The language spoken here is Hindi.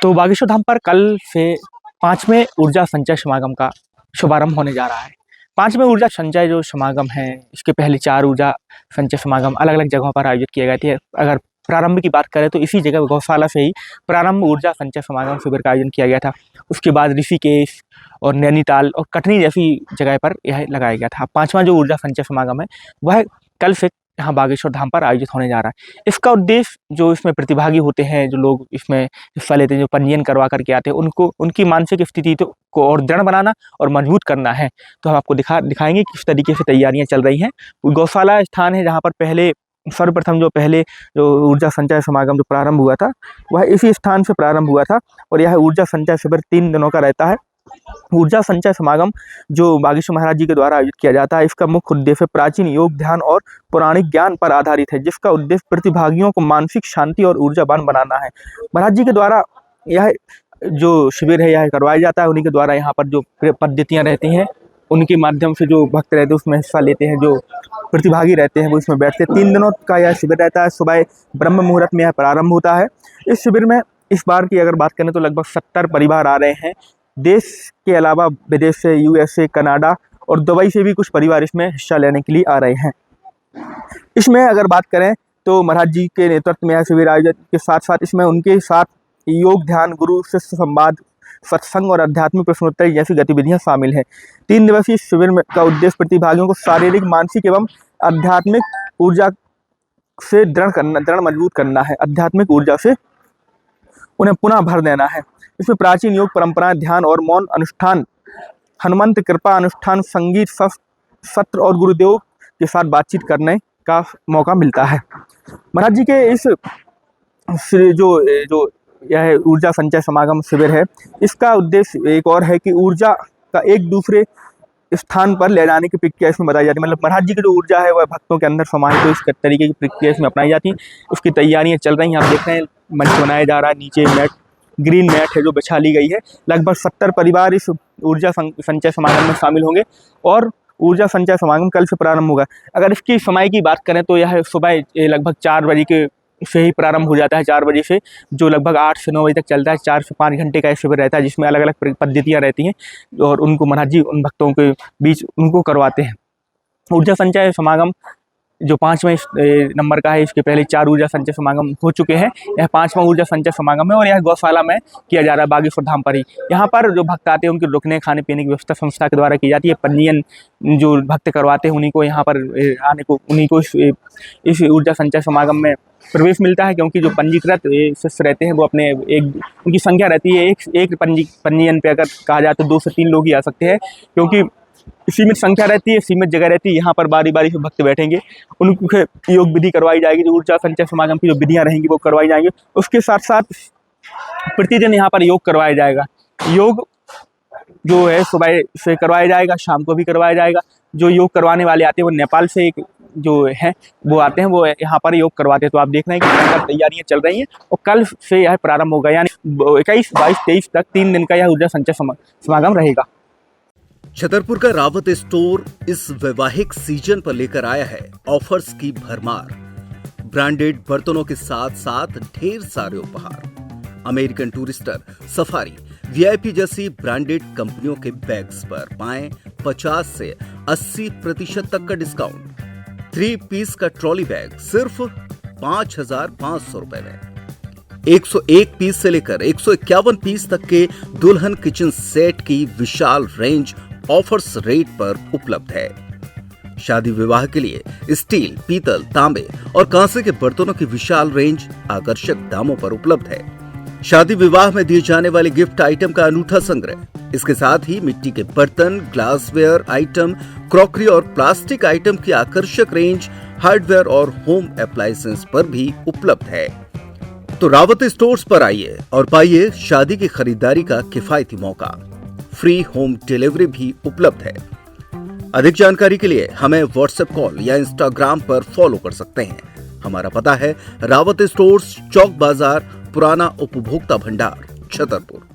तो बागेश्वर धाम पर कल से 5वें ऊर्जा संचय समागम का शुभारंभ होने जा रहा है। 5वें ऊर्जा संचय जो समागम है, इसके पहले 4 ऊर्जा संचय समागम अलग-अलग जगहों पर आयोजित किए गए थे। अगर प्रारंभ की बात करें तो इसी जगह गौशाला से ही प्रारंभ ऊर्जा संचय समागम शिविर का आयोजन किया गया था। उसके बाद ऋषिकेश और नैनीताल और कटनी जैसी जगह पर यह लगाया गया था। 5वां जो ऊर्जा संचय समागम है, वह कल से यहाँ बागेश्वर धाम पर आयोजित होने जा रहा है। इसका उद्देश्य जो इसमें प्रतिभागी होते हैं, जो लोग इसमें हिस्सा लेते हैं, जो पंजीयन करवा करके आते हैं, उनको उनकी मानसिक स्थिति को और दृढ़ बनाना और मजबूत करना है। तो हम आपको दिखाएंगे किस तरीके से तैयारियां चल रही हैं। गौशाला स्थान है जहाँ पर सर्वप्रथम जो ऊर्जा संचय समागम जो प्रारंभ हुआ था, वह इसी स्थान से प्रारंभ हुआ था और यह ऊर्जा संचय शिविर 3 दिनों का रहता है। ऊर्जा संचय समागम जो बागेश्वर महाराज जी के द्वारा आयोजित किया जाता है, इसका मुख्य उद्देश्य प्राचीन योग, ध्यान और पौराणिक ज्ञान पर आधारित है, जिसका उद्देश्य प्रतिभागियों को मानसिक शांति और ऊर्जावान बनाना है। महाराज जी के द्वारा यह जो शिविर है यह करवाया जाता है। उन्हीं के द्वारा यहाँ पर जो पद्धतियाँ रहती हैं, उनके माध्यम से जो भक्त रहते हैं उसमें हिस्सा लेते हैं, जो प्रतिभागी रहते हैं वो इसमें बैठते हैं। 3 दिनों का यह शिविर रहता है। सुबह ब्रह्म मुहूर्त में यह प्रारंभ होता है। इस शिविर में इस बार की अगर बात करें तो लगभग 70 परिवार आ रहे हैं। देश के अलावा विदेश से USA, कनाडा और दुबई से भी कुछ परिवार इसमें हिस्सा लेने के लिए आ रहे हैं। इसमें अगर बात करें तो महाराज जी के नेतृत्व में यह शिविर आयोजित के साथ साथ इसमें उनके साथ योग, ध्यान, गुरु शिष्य संवाद, सत्संग और आध्यात्मिक प्रश्नोत्तरी जैसी गतिविधियां शामिल हैं। 3 दिवसीय शिविर का उद्देश्य प्रतिभागियों को शारीरिक, मानसिक एवं आध्यात्मिक ऊर्जा से दृढ़ मजबूत करना है। आध्यात्मिक ऊर्जा से उन्हें पुनः भर देना है। इसमें प्राचीन योग परंपराएं, ध्यान और मौन अनुष्ठान, हनुमंत कृपा अनुष्ठान, संगीत सत्र और गुरुदेव के साथ बातचीत करने का मौका मिलता है। महाराज जी के इस जो यह ऊर्जा संचय समागम शिविर है, इसका उद्देश्य एक और है कि ऊर्जा का एक दूसरे स्थान पर ले जाने की प्रक्रिया इसमें बताई जाती है। मतलब महाराज जी की जो ऊर्जा है वह भक्तों के अंदर समाहित हो, इस तरीके की प्रक्रिया इसमें अपनाई जाती है। उसकी तैयारियां चल रही हैं। आप देख रहे हैं मंच बनाया जा रहा है, नीचे ग्रीन मैट है जो बिछा ली गई है। लगभग 70 परिवार इस ऊर्जा संचय समागम में शामिल होंगे और ऊर्जा संचय समागम कल से प्रारंभ होगा। अगर इसकी समय की बात करें तो यह सुबह लगभग 4 बजे के से ही प्रारंभ हो जाता है। 4 बजे से जो लगभग 8 से 9 बजे तक चलता है। 4 से 5 घंटे का शिविर रहता है, जिसमें अलग अलग पद्धतियाँ रहती हैं और उनको महाराज जी उन भक्तों के बीच उनको करवाते हैं। ऊर्जा संचय समागम जो 5वें नंबर का है, इसके पहले 4 ऊर्जा संचय समागम हो चुके हैं। यह 5वां ऊर्जा संचय समागम है और यह गौशाला में किया जा रहा है, बागेश्वर धाम पर ही। यहाँ पर जो भक्त आते हैं उनके रुकने, खाने पीने की व्यवस्था संस्था के द्वारा की जाती है। पंजीयन जो भक्त करवाते हैं उन्हीं को यहाँ पर आने को, उन्हीं को इस ऊर्जा संचय समागम में प्रवेश मिलता है, क्योंकि जो पंजीकृत शिष्य रहते हैं वो अपने उनकी संख्या रहती है। एक पंजीयन पे अगर कहा जाए तो 2 से 3 लोग ही आ सकते हैं, क्योंकि सीमित संख्या रहती है, सीमित जगह रहती है। यहाँ पर बारी बारी से भक्त बैठेंगे, उनको योग विधि करवाई जाएगी। जो ऊर्जा संचय समागम की जो विधियाँ रहेंगी वो करवाई जाएंगी। उसके साथ साथ प्रतिदिन यहाँ पर योग करवाया जाएगा। योग जो है सुबह से करवाया जाएगा, शाम को भी करवाया जाएगा। जो योग करवाने वाले आते हैं वो नेपाल से जो है वो आते हैं, वो यहाँ पर योग करवाते हैं। तो आप देख रहे हैं कि तैयारियां चल रही हैं और कल से यह प्रारंभ होगा, यानी 21, 22, 23 तक 3 दिन का यह ऊर्जा संचय समागम रहेगा। छतरपुर का रावत स्टोर इस वैवाहिक सीजन पर लेकर आया है ऑफर्स की भरमार। ब्रांडेड बर्तनों के साथ साथ ढेर सारे उपहार। अमेरिकन टूरिस्टर, सफारी, VIP जैसी ब्रांडेड कंपनियों के बैग्स पर पाएं 50 से 80% तक का डिस्काउंट। 3 पीस का ट्रॉली बैग सिर्फ 5,500 रुपए में। 101 पीस से लेकर 151 पीस तक के दुल्हन किचन सेट की विशाल रेंज ऑफर्स रेट पर उपलब्ध है। शादी विवाह के लिए स्टील, पीतल, तांबे और कांसे के बर्तनों की विशाल रेंज आकर्षक दामों पर उपलब्ध है। शादी विवाह में दिए जाने वाले गिफ्ट आइटम का अनूठा संग्रह, इसके साथ ही मिट्टी के बर्तन, ग्लासवेयर आइटम, क्रॉकरी और प्लास्टिक आइटम की आकर्षक रेंज हार्डवेयर और होम अप्लायंसेस पर भी उपलब्ध है। तो रावत स्टोर्स पर आइए और पाइए शादी की खरीदारी का किफायती मौका। फ्री होम डिलीवरी भी उपलब्ध है। अधिक जानकारी के लिए हमें व्हाट्सएप कॉल या इंस्टाग्राम पर फॉलो कर सकते हैं। हमारा पता है रावत स्टोर्स, चौक बाजार, पुराना उपभोक्ता भंडार, छतरपुर।